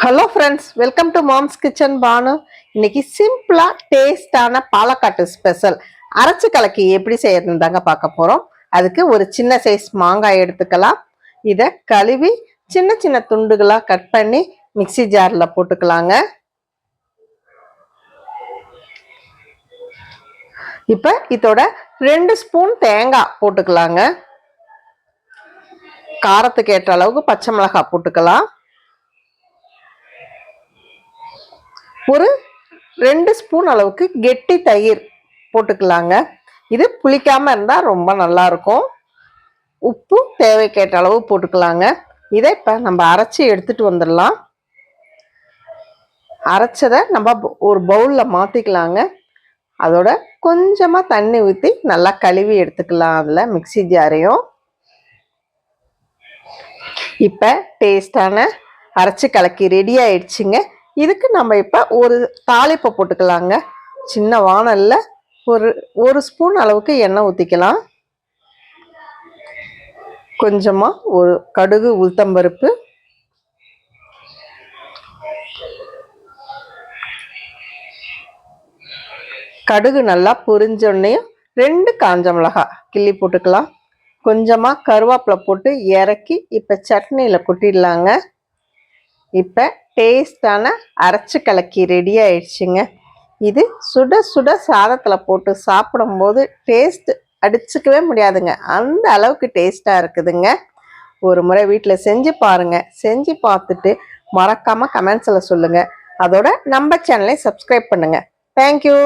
Hello friends, welcome to mom's kitchen Banu. இன்னைக்கு சிம்பிளா டேஸ்டான பாலக்காட்டு ஸ்பெஷல் அரைச்சு கலக்கி எப்படி செய்யறதுன்னு தாங்க பார்க்க போறோம். அதுக்கு ஒரு சின்ன சைஸ் மாங்காய் எடுத்துக்கலாம். இதை கழுவி சின்ன சின்ன துண்டுகளா கட் பண்ணி மிக்சி ஜார்ல போட்டுக்கலாங்க. இப்ப இதோட 2 ஸ்பூன் தேங்காய் போட்டுக்கலாங்க. காரத்துக்கு ஏற்ற அளவுக்கு பச்சை மிளகாய் போட்டுக்கலாம். ஒரு 2 ஸ்பூன் அளவுக்கு கெட்டி தயிர் போட்டுக்கலாங்க. இது புளிக்காம இருந்தா ரொம்ப நல்லா இருக்கும். உப்பு தேவைக்கேற்ற அளவு போட்டுக்கலாங்க. இதை இப்ப நம்ம அரைச்சி எடுத்துட்டு வந்துடலாம். அரைச்சதை நம்ம ஒரு பவுல்ல மாத்திக்கலாங்க. அதோட கொஞ்சமா தண்ணி ஊற்றி நல்லா கழுவி எடுத்துக்கலாம். அதுல மிக்சி ஜாரையும் இப்ப டேஸ்டான அரைச்சி கலக்கி ரெடி ஆயிடுச்சுங்க. இதுக்கு நம்ம இப்ப ஒரு தாளிப்பை போட்டுக்கலாங்க. சின்ன வாணல்ல ஒரு ஸ்பூன் அளவுக்கு எண்ணெய் ஊத்திக்கலாம். கொஞ்சமா ஒரு கடுகு, உளுத்தம்பருப்பு, கடுகு நல்லா பொரிஞ்சோடனே 2 காஞ்ச மிளகாய் கிள்ளி போட்டுக்கலாம். கொஞ்சமா கருவேப்பிலை போட்டு இறக்கி இப்ப சட்னியில கொட்டிடலாங்க. இப்ப டேஸ்டான அரைச்சு கலக்கி ரெடி ஆயிடுச்சுங்க. இது சுட சுட சாதத்துல போட்டு சாப்பிடும்போது டேஸ்ட் அடிச்சுக்கவே முடியாதுங்க. அந்த அளவுக்கு டேஸ்டா இருக்குதுங்க. ஒரு முறை வீட்டில் செஞ்சு பாருங்க. செஞ்சு பார்த்துட்டு மறக்காம கமெண்ட்ஸ்ல சொல்லுங்க. அதோட நம்ம சேனலை சப்ஸ்கிரைப் பண்ணுங்க. தேங்க்யூ.